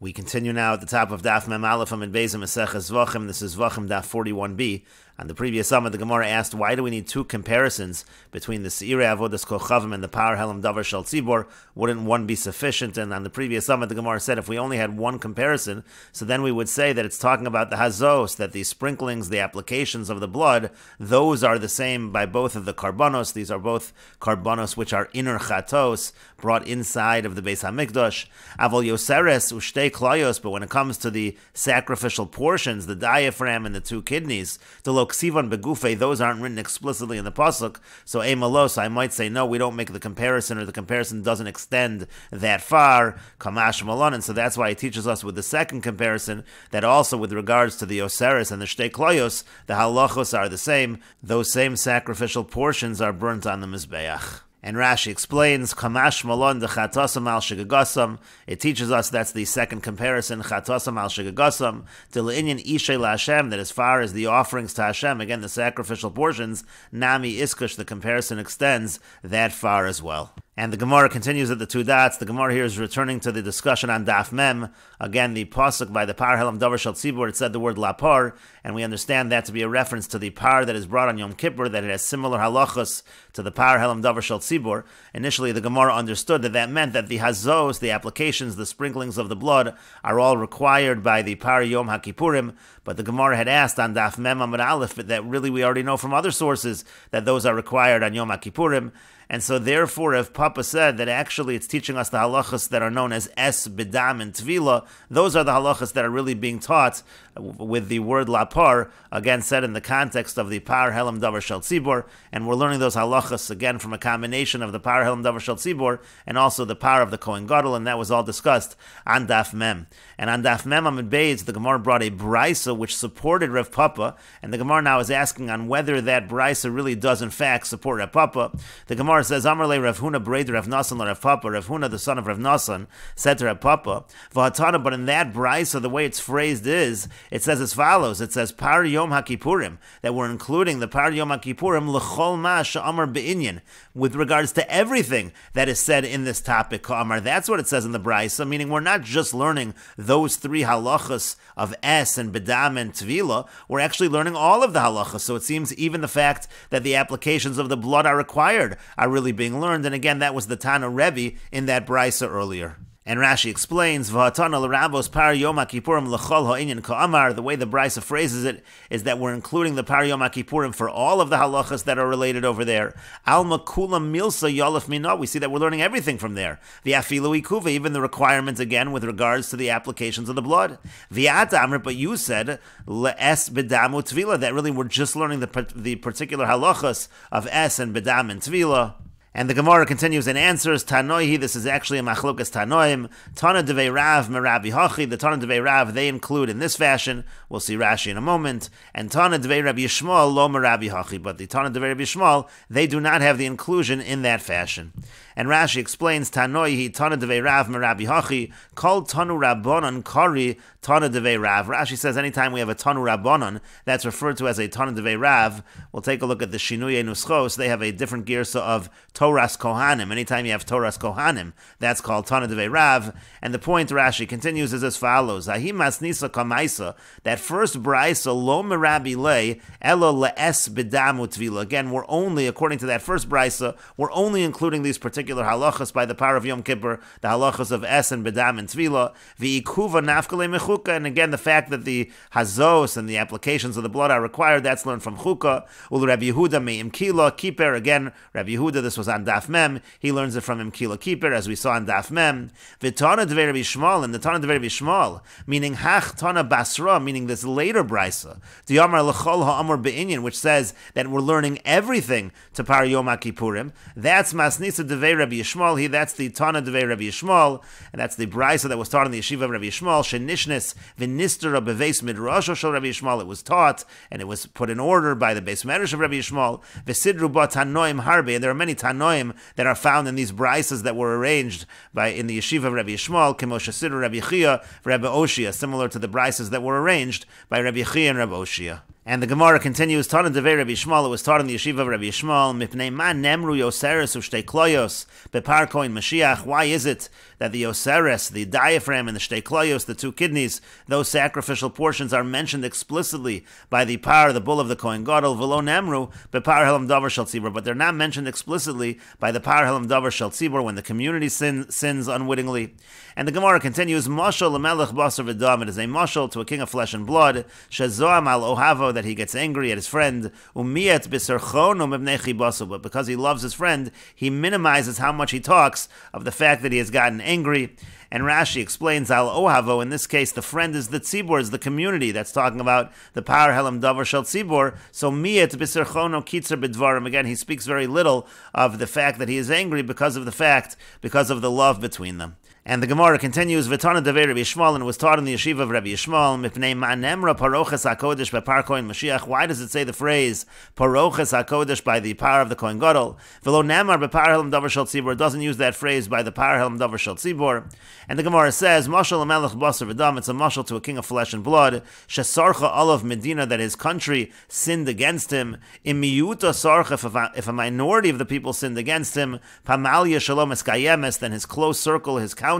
We continue now at the top of Daf Mem Aleph and Beis Meseches Zevachim. This is Zevachim Daf 41b. On the previous summit, the Gemara asked, why do we need two comparisons between the Seirei Avodas Kochavim and the Par Helam Davar Shel Tzibor? Wouldn't one be sufficient? And on the previous summit, the Gemara said if we only had one comparison, so then we would say that it's talking about the Hazos, that the sprinklings, the applications of the blood, those are the same by both of the Karbanos. These are both Karbanos which are inner Chatos, brought inside of the Beis HaMikdash. Avol Yoseres Ushtei Klayos, but when it comes to the sacrificial portions, the diaphragm and the two kidneys, the Ksivan begufe, those aren't written explicitly in the pasuk. So emalos, I might say no, we don't make the comparison, or the comparison doesn't extend that far. Kamash malon, and so that's why he teaches us with the second comparison that also with regards to the Osiris and the Shtei Kloyos, the halachos are the same. Those same sacrificial portions are burnt on the mizbeach. And Rashi explains, Kamash Malon de Chatasam al Shigagasam. It teaches us that's the second comparison, Chatasam al Shigagasam, to Le'inyan Ishay La Hashem, that as far as the offerings to Hashem, again the sacrificial portions, Nami Iskash, the comparison extends that far as well. And the Gemara continues at the two dots. The Gemara here is returning to the discussion on Daf Mem. Again, the pasuk by the Par Helam Davar Shel Tzibor, it said the word Lapar, and we understand that to be a reference to the par that is brought on Yom Kippur, that it has similar halachas to the Par Helam Davar Shel Tzibor. Initially, the Gemara understood that that meant that the hazos, the applications, the sprinklings of the blood, are all required by the Par Yom HaKippurim, but the Gemara had asked on Daf Mem Amud Aleph that really we already know from other sources that those are required on Yom HaKippurim. And so therefore, if Papa said that actually it's teaching us the halachas that are known as es, bidam, and tvila, those are the halachas that are really being taught with the word lapar, again said in the context of the par helam davar shel tzibor, and we're learning those halachas again from a combination of the par helam davar shel tzibor and also the par of the Kohen Gadol, and that was all discussed on Daf Mem. And on Daf Mem Amud Beis, the Gemara brought a brisa which supported Rav Papa, and the Gemara now is asking on whether that brisa really does in fact support Rav Papa. The Gemara says, Amar le Rav Huna Breid Rav Nasan le Rav Papa. Rav Huna, the son of Rav Nasan, said to Rav Papa, V'hatana, but in that brisa, the way it's phrased is, it says as follows, it says, Par Yom HaKippurim, that we're including the Par Yom HaKippurim, L'chol ma she'amar be'inyan, with regards to everything that is said in this topic, Ka'amar. That's what it says in the brisa, meaning we're not just learning those three halachas of Es and Bedam and Tvila, we're actually learning all of the halachas. So it seems even the fact that the applications of the blood are required are really being learned. And again, that was the Tana Rebbe in that brisa earlier. And Rashi explains, V'hatana l'rabos par Yom HaKippurim l'chol ha'inyan ka'amar. The way the brisa phrases it is that we're including the par Yom HaKippurim for all of the halachas that are related over there. Alma kulam milsa yolef mina. We see that we're learning everything from there. V'afilu ikuva, even the requirements again with regards to the applications of the blood. V'ata amr, but you said le'es bedamu tvila, that really we're just learning the particular halachas of es and bedam and tvila. And the Gemara continues and answers, Tanoihi, this is actually a machlokas Tanoim, Tana devei Rav merabi hachi, the Tana devei Rav they include in this fashion, we'll see Rashi in a moment, and Tana devei Rabbi Yishmael lo merabi hachi, but the Tana devei Rabbi Yishmael, they do not have the inclusion in that fashion. And Rashi explains, Tanoihi, Tana devei Rav merabi hachi, kol Tanu Rabbanon kari Tana devei Rav. Rashi says anytime we have a Tanu Rabbanon, that's referred to as a Tana devei Rav. We'll take a look at the Shinuye Nuschos, they have a different girsa of Toras Kohanim. Anytime you have Toras Kohanim, that's called Tana devei Rav. And the point Rashi continues is as follows: Ahim Masnisa Kamaisa, that first brisa lo merabi le elo le'es bedamu tvila. Again, we're only, according to that first brisa, we're only including these particular halachas by the power of Yom Kippur, the halachas of es and bedam and tvila. V'ikuva nafkale mechuka, and again the fact that the hazos and the applications of the blood are required, that's learned from chuka. Ul Rabbi Yehuda me'im kila kiper. Again, Rabbi Yehuda, this was on Daf Mem, he learns it from Imkila Kiper, as we saw on Daf Mem. V'tana devei Rabbi Yishmael, and the Tana devei Rabbi Yishmael, meaning hach Tana Basra, meaning this later brisa, the Amar l'chol ha'amar be'inyan, which says that we're learning everything to Par Yom HaKippurim. That's Masnisa devei Rabbi Yishmael, that's the Tana devei Rabbi Yishmael, and that's the brisa that was taught in the yeshiva of Rabbi Yishmael, shenishnes v'nistera beveis midrasho shel Rabbi Yishmael. It was taught, and it was put in order by the beis medrash of Rabbi Yishmael, v'sidru ba tanoim harbe, and there are many tanoim that are found in these brisas that were arranged in the yeshiva of Rabbi Yishmael, Kemoshe Siddur Rabbi Chia, Rabbi Oshia, similar to the brisas that were arranged by Rabbi Chia and Rabbi Oshia. And the Gemara continues, Tana Devei Rabbi Yishmael, it was taught in the yeshiva of Rabbi Yishmael, Mipnei man nemru yoseres ushtei kloyos bepar koin Mashiach. Why is it that the yoseres, the diaphragm, and the shtei kloyos, the two kidneys, those sacrificial portions are mentioned explicitly by the par, the bull of the Kohen Gadol, v'lo nemru bepar helam davar shel tzibur, but they're not mentioned explicitly by the par helam davar shel tzibur when the community sins unwittingly. And the Gemara continues, Mashal lemelech basar v'dam, it is a mashal to a king of flesh and blood, shezoam al ohavo, that he gets angry at his friend, umiyet b'serchono mibnei chibasu, but because he loves his friend, he minimizes how much he talks of the fact that he has gotten angry. And Rashi explains al ohavo, in this case the friend is the tzibur, is the community, that's talking about the par helam davar shel tzibur, so miyet b'serchono kitzer b'dvarim, again he speaks very little of the fact that he is angry because of the love between them. And the Gemara continues, V'tana Devei Rabbi Yishmael, and it was taught in the yeshiva of Rabbi Yishmael, Mipnei ma nemra paroches HaKodesh bepar Kohen Mashiach. Why does it say the phrase paroches HaKodesh by the power of the Kohen Gadol? V'lo nemar bepar helam davar shel tzibur, it doesn't use that phrase by the power helam davar shel tzibur. And the Gemara says, Mashal lemelech basar v'dam, it's a mashal to a king of flesh and blood, shesarcha olav medina, that his country sinned against him, imiyuta sarcha, if a minority of the people sinned against him, pamalya shalom eskayemes, then his close circle, his council,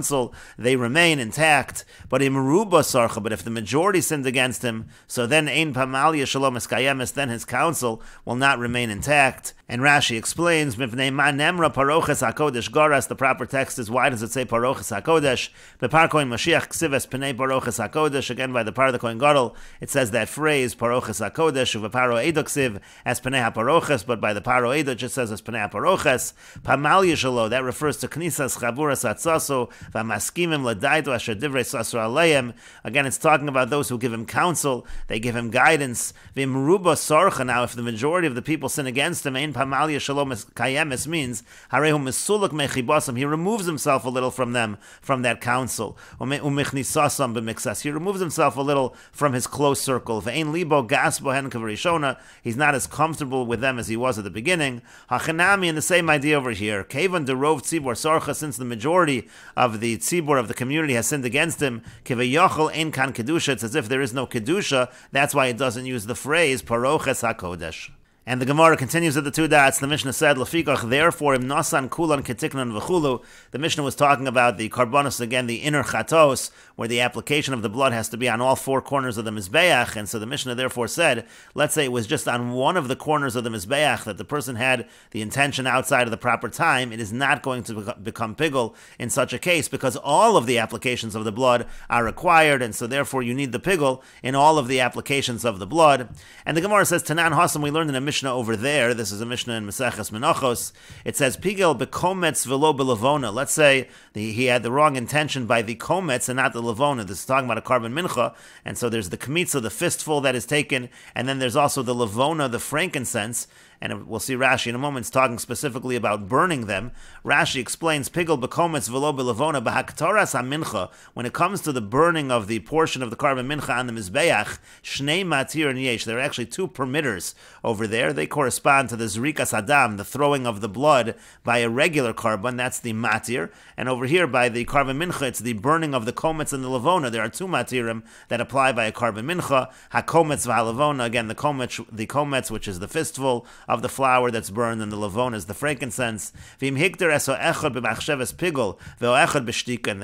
they remain intact. But imruba sarcha, but if the majority sinned against him, so then ein pamalya shalom eskayemes, then his council will not remain intact. And Rashi explains, Mipnei ma nemra paroches HaKodesh garas, the proper text is, why does it say paroches HaKodesh? Bepar Kohen Mashiach ksives pnei paroches HaKodesh, again by the par of the Kohen Gadol, it says that phrase, paroches HaKodesh, uveparo edo ksiv, as pnei HaParoches, but by the paro edo it just says as pnei HaParoches. Pamal yishalo, that refers to knisas chaburas atzaso, v'maskimim l'daito asher divrei sasur aleim. Again, it's talking about those who give him counsel, they give him guidance. V'imruba sarcha, now if the majority of the people sin against him, ein pamalya shalom kayemes, means harehu mesuluk mechibasam, he removes himself a little from them, from that counsel. Umichnisasam b'miksas, he removes himself a little from his close circle. Ve'ein libo gasbo hen kavarishona, he's not as comfortable with them as he was at the beginning. Hachanami, and the same idea over here. Kevan derov tzibur sarcha, since the majority of the tzibur of the community has sinned against him, kivayachol ein kan kedusha, it's as if there is no kedusha. That's why it doesn't use the phrase paroches hakodesh. And the Gemara continues at the two dots. The Mishnah said, Lefikach, therefore, im nasan kulan ketiknan v'chulu. The Mishnah was talking about the karbonos, again, the inner chatos, where the application of the blood has to be on all four corners of the mizbeach. And so the Mishnah therefore said, let's say it was just on one of the corners of the mizbeach that the person had the intention outside of the proper time, it is not going to become pigul in such a case, because all of the applications of the blood are required, and so therefore you need the pigul in all of the applications of the blood. And the Gemara says, Tanan Hasam, we learned in a Mishnah over there, this is a Mishnah in Meseches Menachos, it says, Pigel bekometz velo belavona. Let's say he had the wrong intention by the kometz and not the lavona. This is talking about a carbon mincha, and so there's the kmitza, the fistful that is taken, and then there's also the lavona, the frankincense. And we'll see Rashi in a moment, it's talking specifically about burning them. Rashi explains, Pigel bekometz velo belavona bahaktaras ha-mincha, when it comes to the burning of the portion of the carbon mincha on the mizbeach, shnei matir and yesh, there are actually two permitters over there. They correspond to the zrikas adam, the throwing of the blood by a regular carbon, that's the matir. And over here by the carbon mincha, it's the burning of the kometz and the lavona. There are two matirim that apply by a carbon mincha, ha-kometz v'ha-lavona, again the kometz, which is the fistful of the flour that's burned, and the lavon is the frankincense. In the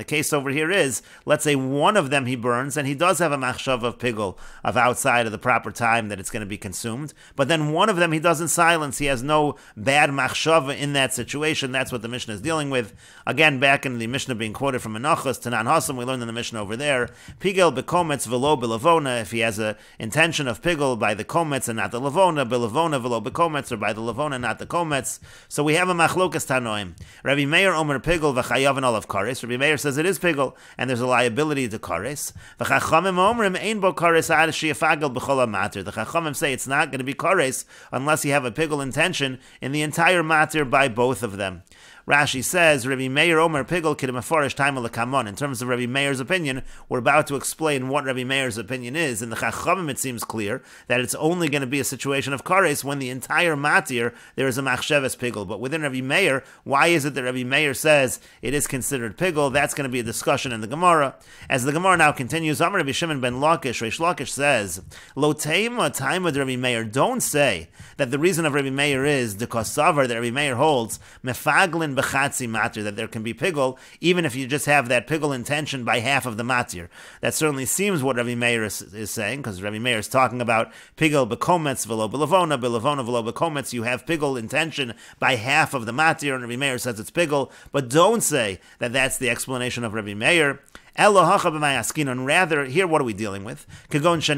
case over here is, let's say one of them he burns, and he does have a machshav of pigul, of outside of the proper time that it's going to be consumed, but then one of them he doesn't silence, he has no bad machshav in that situation. That's what the Mishnah is dealing with. Again, back in the Mishnah being quoted from Menachos, Tanan Hasam, we learned in the Mishnah over there, Pigel bekometz velo belavona, if he has a intention of pigul by the kometz and not the lavona, belavona velo bekometz, or by the lavona, not the kometz. So we have a machlokas tanoim. Rabbi Meir omer pigul v'chayav and olav kares. Rabbi Meir says it is pigul, and there's a liability to kares. V'chachamim omrim ein bo kares ad sheyafagel b'chol hamatir. The chachamim say it's not going to be kares unless you have a pigul intention in the entire matir by both of them. Rashi says, Rabbi Meir Omer Pigel Kidemafarish Taima Lakamon. In terms of Rabbi Meir's opinion, we're about to explain what Rabbi Meir's opinion is. In the Chachamim, it seems clear that it's only going to be a situation of kares when the entire matir there is a machsheves pigel. But within Rabbi Meir, why is it that Rabbi Meir says it is considered pigel? That's going to be a discussion in the Gemara. As the Gemara now continues, Amar Rabbi Shimon ben Lakish, Reish Lakish says, Lo teima taima Rabbi Meir. Don't say that the reason of Rabbi Meir is the kosavar that Rabbi Meir holds mefaglin bechatzi matir, that there can be pigel even if you just have that pigel intention by half of the matir. That certainly seems what Rabbi Meir is saying, because Rabbi Meir is talking about pigel bekometz velo belavona velo bekometz. You have pigel intention by half of the matir, and Rabbi Meir says it's pigel. But don't say that that's the explanation of Rabbi Meir. And rather, here what are we dealing with? He puts the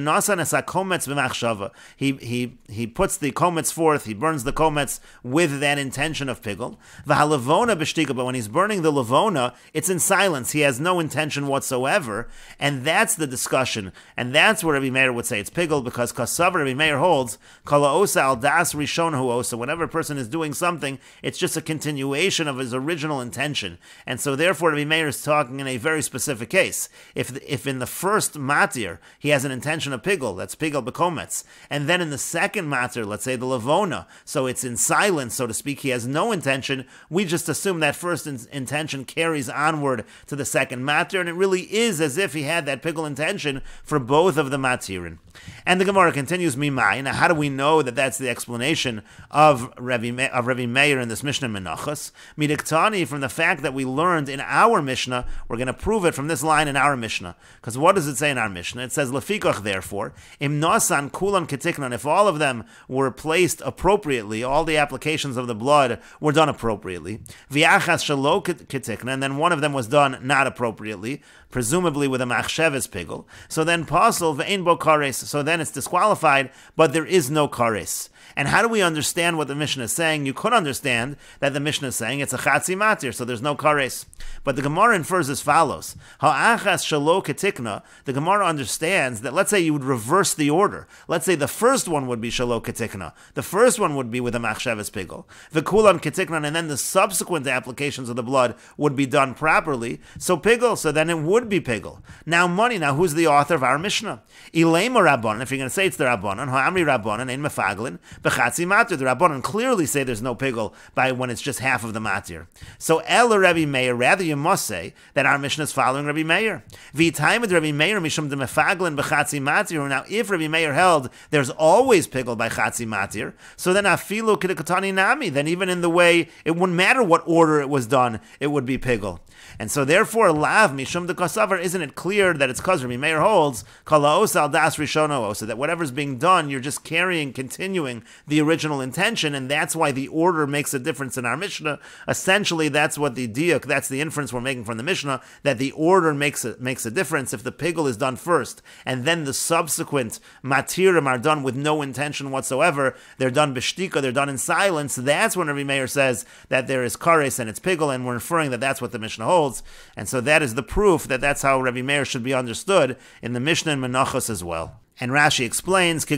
kometz forth, he burns the kometz with that intention of pigel. But when he's burning the levona, it's in silence. He has no intention whatsoever. And that's the discussion. And that's where Rabbi Meir would say it's pigel, because kasav Rabbi Meir holds, whenever a person is doing something, it's just a continuation of his original intention. And so therefore Rabbi Meir is talking in a very specific case. If in the first matir he has an intention of pigel, that's pigel bekometz, and then in the second matir, let's say the levona, so it's in silence, so to speak, he has no intention, we just assume that first intention carries onward to the second matir, and it really is as if he had that pigel intention for both of the matirin. And the Gemara continues, Mimai. Now, how do we know that that's the explanation of Rabbi Meir in this Mishnah Menachos? Midiktani, from the fact that we learned in our Mishnah, we're going to prove it from this line in our Mishnah. Because what does it say in our Mishnah? It says, Lefikach, therefore, Im Nosan Kulan Ketiknan, if all of them were placed appropriately, all the applications of the blood were done appropriately, Viachas Shalo Ketiknan, and then one of them was done not appropriately, presumably with a machsheves pigel, so then pasol ve'ein bo kares, so then it's disqualified, but there is no kares. And how do we understand what the Mishnah is saying? You could understand that the Mishnah is saying it's a chatzi matir, so there's no kares. But the Gemara infers as follows: Ha'achas shalo ketikna. The Gemara understands that, let's say you would reverse the order. Let's say the first one would be shalo ketikna. The first one would be with a machsheves pigel. V'kulam ketikna, and then the subsequent applications of the blood would be done properly. So pigel, so then it would be pigel. Now who's the author of our Mishnah? Ilema Rabbanan, if you're going to say it's the Rabbanan, Ha'amri Rabbanan, ein mefaglin, b'chatzi matir. The Rabbanan clearly say there's no pigel by when it's just half of the matir. So El Rabbi Meir, rather you must say that our Mishnah is following Rabbi Meir. V'taimed Rabbi Meir mishum de mefaglin b'chatzi matir. Now if Rabbi Meir held there's always pigel by chatzi matir, so then afilu kidekatani nami, then even in the way, it wouldn't matter what order it was done, it would be pigel. And so therefore, lav mishum de kasavar, isn't it clear that it's because Rabbi Meir holds kalaos al das rishono, so that whatever's being done, you're just continuing the original intention, and that's why the order makes a difference in our Mishnah. Essentially, that's what the diuk, that's the inference we're making from the Mishnah, that the order makes a difference. If the pigel is done first, and then the subsequent matirim are done with no intention whatsoever, they're done b'shtika, they're done in silence, that's when Rabbi Meir says that there is kares and it's pigel, and we're inferring that that's what the Mishnah holds. And so that is the proof that that's how Rabbi Meir should be understood in the Mishnah and Menachos as well. And Rashi explains, the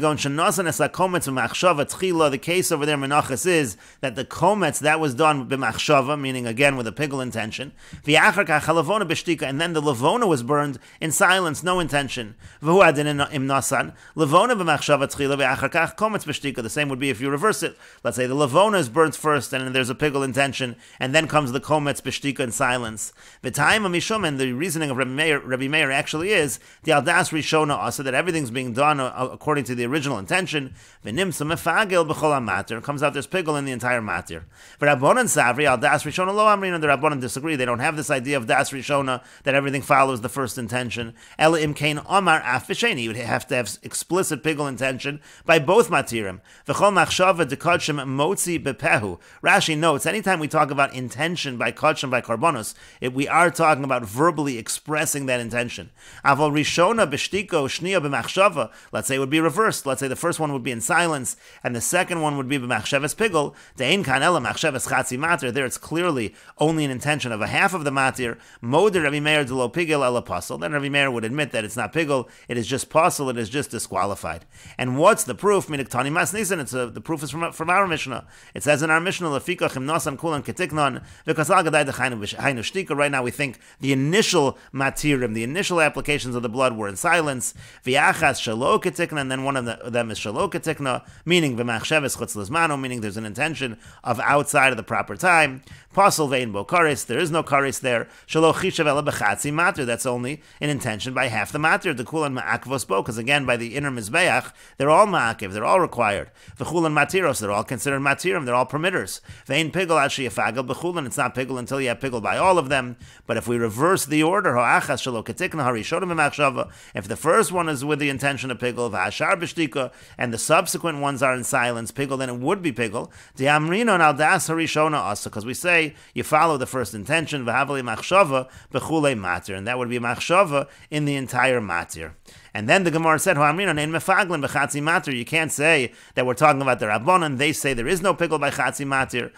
case over there, Menachos, is that the kometz, that was done b'machshava, meaning again with a pigel intention, and then the levona was burned in silence, no intention. The same would be if you reverse it. Let's say the levona is burnt first, and then there's a pigel intention, and then comes the kometz b'shtika in silence. And the reasoning of Rabbi Meir actually is the aldas rishona also, that everything's being done according to the original intention. Comes out there's pigel in the entire matir. The Rabbanan disagree. They don't have this idea of das rishona, that everything follows the first intention. You would have to have explicit pigel intention by both matirim. Rashi notes, anytime we talk about intention by kodshim, by karbonos, we are talking about verbally expressing that intention. b'machshava. Let's say it would be reversed. Let's say the first one would be in silence, and the second one would be b'machshavas pigul. De'ein kan ela machshavas chatzi matir. There it's clearly only an intention of a half of the matir. Moder Rabbi Meir de lo pigul ela pasul. Then Rabbi Meir would admit that it's not pigul, it is just pasul, it is just disqualified. And what's the proof? Midiktani mas nisan. The proof is from our Mishnah. It says in our Mishnah, lefikach im nasan kulan ketiknon because al gadai dechainu shtika. Right now we think the initial matirim, the initial applications of the blood were in silence. V'achas shalo ketikna, and then one of them is shalo ketikna, meaning v'machshavas chutz lizmano, meaning there's an intention of outside of the proper time. Pasul vein bo karis, there is no karis there. Shalo chishav ela b'chatzi matir, that's only an intention by half the matir. The kulan ma'akvos bo, because again by the inner mizbeach, they're all ma'akiv, they're all required. V'chulan matiros, they're all considered matirim, they're all permitters. Vein pigul ashi yafagel b'chulan, it's not pigul until you have pigul by all of them. But if we reverse the order, ho'achas shalo ketikna harishonim b'machshava, if the first one is with the intention of pigul, v'ashar b'shtika, and the subsequent ones are in silence, pigul, then it would be pigul. Di'amrinon al das harishona asa, because we say you follow the first intention, v'havali machshava b'chulei matir, and that would be machshava in the entire matir. And then the Gemara said, you can't say that we're talking about the Rabbanan. They say there is no pigul by chatzi matir,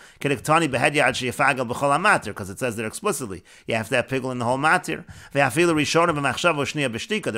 because it says there explicitly you have to have pigul in the whole matir. The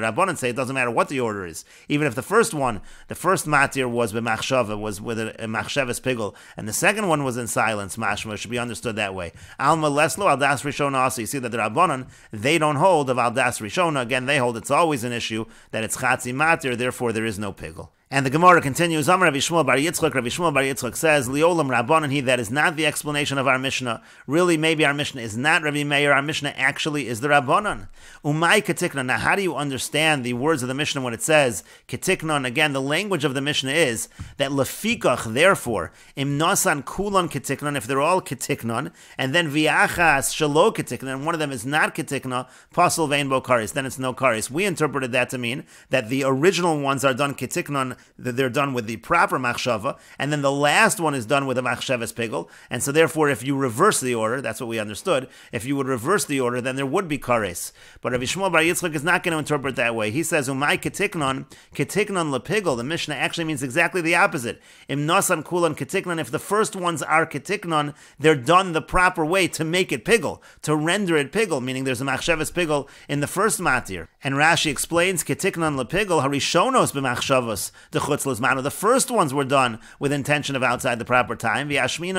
Rabbanan say it doesn't matter what the order is. Even if the first one, the first matir was b'machshava, was with a machshavas pigul, and the second one was in silence, mashma, should be understood that way. Alma leslo al das rishona also. You see that the Rabbanan, they don't hold of al das rishona. Again, they hold it's always an issue that it's chatzi matir, therefore there is no pigul. And the Gemara continues, Amar Rabbi Shmuel bar Yitzchak, Rabbi Shmuel bar Yitzchak says, Liolam Rabbanan he, that is not the explanation of our Mishnah. Really, maybe our Mishnah is not Rabbi Meir, our Mishnah actually is the Rabbanan. Umay ketiknon. Now, how do you understand the words of the Mishnah when it says ketiknon? Again, the language of the Mishnah is that lefikach, therefore, im nasan kulon ketiknon, if they're all ketiknon, and then viachas shalo ketiknon, and one of them is not ketiknon, pasul vein bo karis, then it's no karis. We interpreted that to mean that the original ones are done ketiknon, that they're done with the proper machshava, and then the last one is done with a machshavas pigul, and so therefore if you reverse the order, that's what we understood, if you would reverse the order, then there would be kares. But Rabbi Shmuel bar Yitzchak is not going to interpret that way. He says, umay ketiknon lepigul, the Mishnah actually means exactly the opposite. Im nasan kulan ketiknon, if the first ones are ketiknon, they're done the proper way to make it pigul, to render it pigul, meaning there's a machshavas pigul in the first matir. And Rashi explains, ketiknon lepigul, harishonos b'machshavos, the first ones were done with intention of outside the proper time. And actually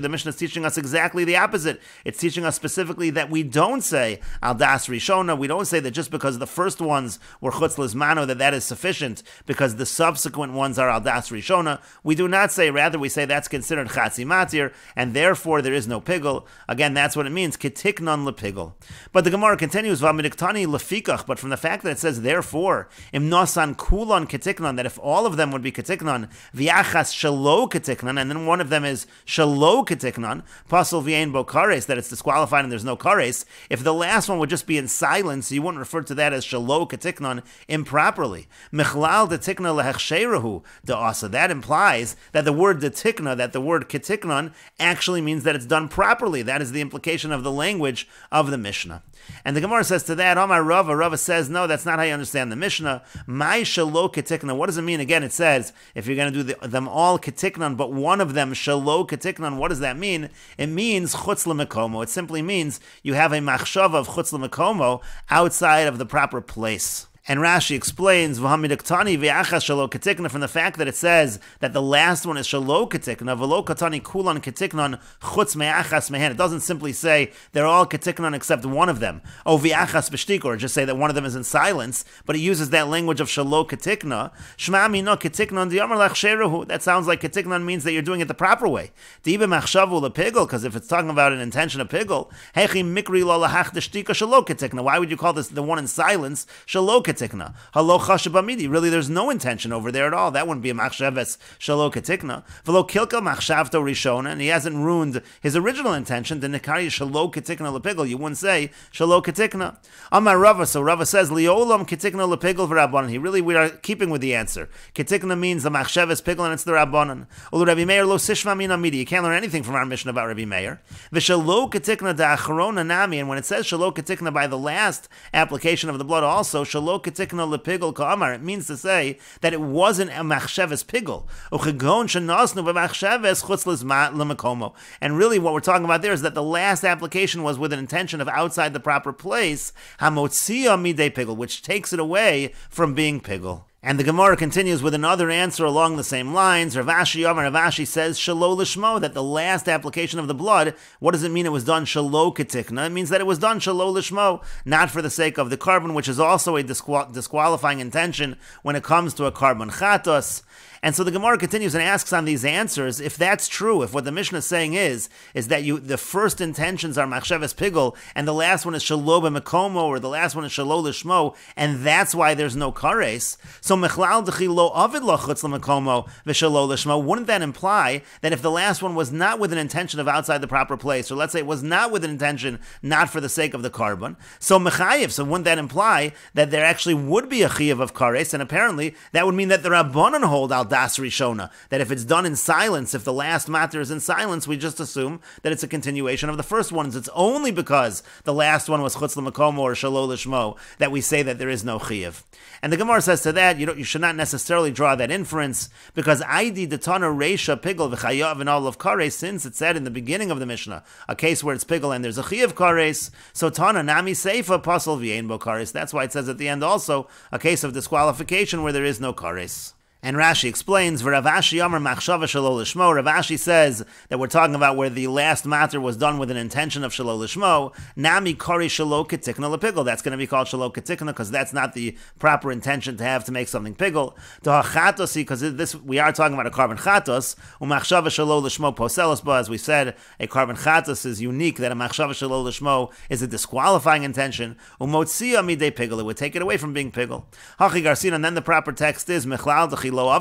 the Mishnah is teaching us exactly the opposite. It's teaching us specifically that we don't say al das rishona. We don't say that just because the first ones were chutz lizmano that is sufficient because the subsequent ones are al das rishona. We do not say. Rather, we say that's considered chatzi matir, and therefore there is no pigul. Again, that's what it means. Ketiknon lepigul. But the Gemara continues, v'amidiktani lefikach. But from the fact that it says therefore, im nasan kulon ketiknon, that if all of them would be ketiknon, viachas shalo ketiknon, and then one of them is shalo ketiknon, pasul v'yein bo kares, that it's disqualified and there's no kares. If the last one would just be in silence, you wouldn't refer to that as shalo ketiknon improperly. Michlal detikna lehechsherahu de'asa. That implies that the word detikna, that the word ketiknon, actually means that it's done properly. That is the implication of the language of the Mishnah. And the Gemara says to that, Omar Rava says, no, that's not how you understand the Mishnah. My shalo ketiknon. What does it mean? Again, it says, if you're going to do them all ketiknon, but one of them shalo ketiknon, what does that mean? It means chutz lemekomo. It simply means you have a machshava of chutz lemekomo outside of the proper place. And Rashi explains, v'hamidaktani v'achas shalo ketikna, from the fact that it says that the last one is shalo ketikna, v'lo katani kulan ketiknon chutz me'achas mehen. It doesn't simply say they're all ketiknon except one of them. Oh, v'achas b'shtik, or just say that one of them is in silence, but it uses that language of shalo ketikna. Shma mino ketiknon di'amar lachsheruhu. That sounds like ketiknon means that you're doing it the proper way. Di'be machshavu lepigul, because if it's talking about an intention of pigul, hechi mikri lo lahach d'shtika shalo ketikna. Why would you call this the one in silence shalo ketikna? ketikna. Halo chashabamidi. Really, there's no intention over there at all. That wouldn't be a machshavas shalo ketikna. V'lo kilka machshavto rishona, and he hasn't ruined his original intention. The nikari shalo ketikna lepigel. You wouldn't say shalo ketikna. Amar Rava. So Rava says liolam ketikna lepigel v'rabbanan. We are keeping with the answer. Ketikna means the machshavas pigel, and it's the rabbanan. Ulu Rabbi Meir lo sishma min amidi. You can't learn anything from our mission about Rabbi Meir. V'shalo ketikna da'acharona nami. And when it says shalo ketikna by the last application of the blood, also shalo ketikna lepigel ka'amar. It means to say that it wasn't a machshavas pigel. Uchegon shenasnu b'machshavas chutz l'makomo. And really, what we're talking about there is that the last application was with an intention of outside the proper place, hamotzia midei pigel, which takes it away from being pigel. And the Gemara continues with another answer along the same lines. Rav Ashi says, Shalo Lishmo, that the last application of the blood, what does it mean it was done Shalo Ketikna? It means that it was done Shalo Lishmo, not for the sake of the carbon, which is also a disqualifying intention when it comes to a carbon chatos. And so the Gemara continues and asks on these answers, if that's true, if what the Mishnah is saying is that the first intentions are machshavas pigel, and the last one is shalo b'mekomo, or the last one is shalo lishmo, and that's why there's no kares, so mechlal dechi lo avid lo chutz l'mekomo v'shalo lishmo, wouldn't that imply that if the last one was not with an intention of outside the proper place, or let's say it was not with an intention not for the sake of the carbon, so mechayiv, so wouldn't that imply that there actually would be a chiyav of kares, and apparently that would mean that the Rabbanan hold al das rishona, that if it's done in silence, if the last matter is in silence, we just assume that it's a continuation of the first ones. It's only because the last one was chutz l'makomo or shalo lishmo that we say that there is no chiyuv. And the Gemara says to that, you should not necessarily draw that inference, because aidi detana reisha pigel v'chayav and all of kares, since it said in the beginning of the Mishnah, a case where it's pigel and there's a chiyuv kares, so tana nami seifa pasal v'yein bo kares. That's why it says at the end also, a case of disqualification where there is no kares. And Rashi explains, Rav Ashi Amar Machshava Shalo Lishmo. Rav Ashi says that we're talking about where the last matter was done with an intention of Shalo Lishmo. Nami Kori Shalo Ketikna Lepigel. That's going to be called Shalo Ketikna because that's not the proper intention to have to make something pigel. Tohachatosi, because this we are talking about a carbon chatos. Umachshava Shalo Lishmo Poselos. But as we said, a carbon chatos is unique. That a Machshava Shalo Lishmo is a disqualifying intention. Umotzia Midei Pigel. It would take it away from being pigel. Hachi Garcina. And then the proper text is Mechlal Dechi. Wouldn't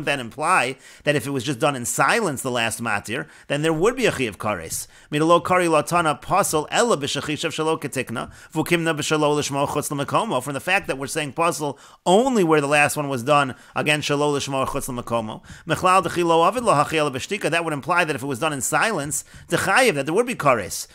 that imply that if it was just done in silence, the last matir, then there would be a chiyav kares? From the fact that we're saying puzzle only where the last one was done, again shalo lishmo chutz l'makomo. That would imply that if it was done in silence, that there would be kares.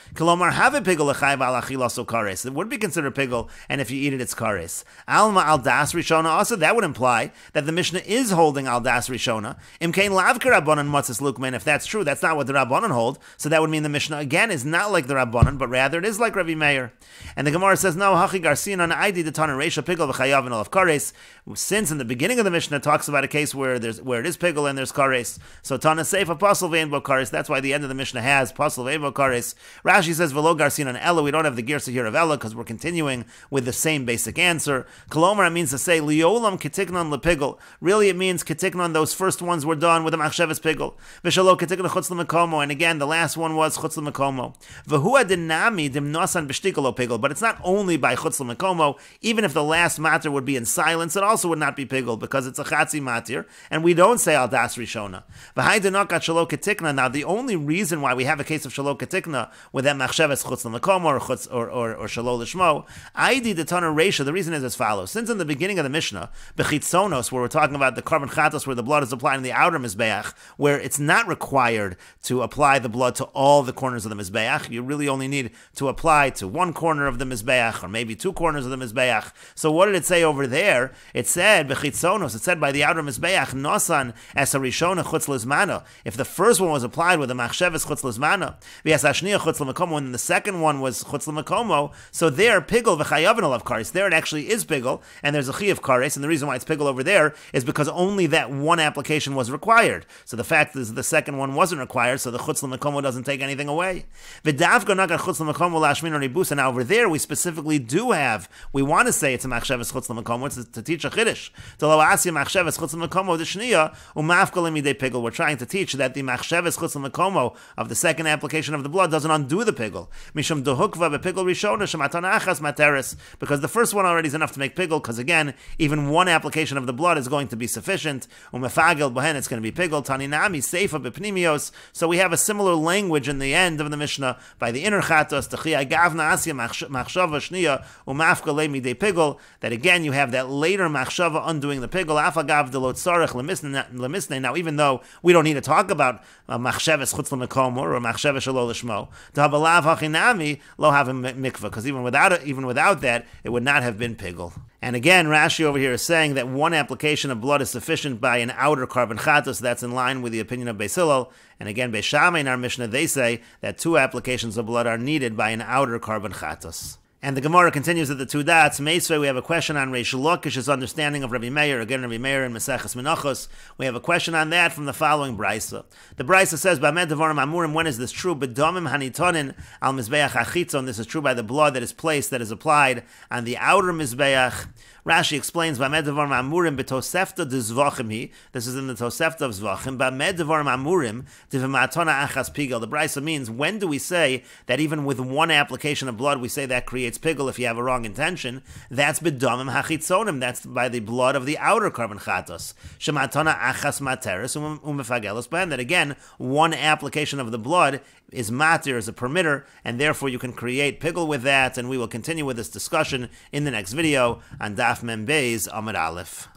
It would be considered pigel, and if you eat it, it's kares. Alma al das rishona also, that would imply that the Mishnah is holding al das rishona. Imkein lavka rabbanan matzis lukmen. If that's true, that's not what the rabbanan hold. So that would mean the Mishnah again is not like the rabbanan, but rather it is like Rabbi Meir. And the Gemara says no. Hachi garsin on aidi detana reisha pigel v'chayav and olav kares. Since in the beginning of the Mishnah it talks about a case where it is pigel and there's kares. So tana seif apostle vein bo kares. That's why the end of the Mishnah has apostle vein bo kares. Rashi says v'lo garsin on ella. We don't have the girsa here of ella because we're continuing with the same basic answer. Kolomar means to say liolam ketiknon lepigel. Really, it means ketiknon. Those first ones were done with a machshavas pigel. V'shalo ketiknon chutz l'makomo. And again, the last one was chutz l'makomo. V'hua dinami dimnosan b'shtikolo pigel. But it's not only by chutz l'makomo. Even if the last matter would be in silence, it also would not be pigel because it's a chatzi matir, and we don't say al das rishona. V'hai denokat shalo ketikna. Now, the only reason why we have a case of shalo ketikna with that machshavas chutz l'makomo or shalo lishmo, aidi detana reisha. The reason is as follows: since in the beginning of the Mishnah, bechitzonos, where we're talking about the carbon chatos, where the blood is applied in the outer mizbeach, where it's not required to apply the blood to all the corners of the mizbeach. You really only need to apply to one corner of the mizbeach, or maybe two corners of the mizbeach. So what did it say over there? It said bechitzonos. It said by the outer mizbeach nosan as a rishona chutz lizmana. If the first one was applied with a machshavas chutz lizmana, v'yas hashniya chutz l'makomo, and the second one was chutz l'makomo, so there pigel v'chayav and olav kares. There it actually is pigel, and there's a chiyav kares, and the reason why why it's pigul over there is because only that one application was required. So the fact is the second one wasn't required, so the chutz l'mekomo doesn't take anything away. V'davka nagar chutz l'mekomo lashmin ribusa. Now over there we specifically do have, we want to say it's a machshavas chutz l'mekomo, it's to teach a chiddush. To lo asya machshavas chutz l'mekomo d'shniya umafkol imidei pigul. We're trying to teach that the machshavas chutz l'mekomo of the second application of the blood doesn't undo the pigul. Mishum dehukva bepigul rishona shematana achas materis, because the first one already is enough to make pigul, because again, even one application of the blood is going to be sufficient. Umefagel bohen, it's going to be pigul. Taninami seifa bepnimios. So we have a similar language in the end of the Mishnah by the inner chatos, techiyah gavna asya machshava shniya umafkale midei pigul, that again you have that later machshava undoing the pigul. Afagav delot tzarech lemisnei. Now even though we don't need to talk about machshavas chutz l'mekomo or machshavas shelo l'shmo, d'habalav hachinami lo have a mikvah, because even without that, it would not have been pigul. And again, Rashi over here is saying that one application of blood is sufficient by an outer carbon chatos. That's in line with the opinion of Beis Hillel. And again, Beis Shammai in our Mishnah, they say that two applications of blood are needed by an outer carbon chatos. And the Gemara continues at the two dots. Meisvei, we have a question on Reish Lakish's understanding of Rabbi Meir. Again, Rabbi Meir in Meseches Menachos. We have a question on that from the following brisa. The brisa says, "B'amed devarim amurim." When is this true? B'domim hanitonin al mizbeach hachitzon. This is true by the blood that is placed, that is applied on the outer mizbeach. Rashi explains, "B'amed devarim amurim b'tosefta de Zevachim." This is in the Tosefta of Zevachim. "B'amed devarim amurim d'v'matona achas pigel." The brisa means, when do we say that even with one application of blood, we say that creates pigel if you have a wrong intention? That's b'domim hachitzonim. That's by the blood of the outer carbon chatos. Shematana achas materis umefagelos b'hem. That again, one application of the blood is matir, is a permitter, and therefore you can create pigel with that. And we will continue with this discussion in the next video on Daf Membeis Amud Aleph.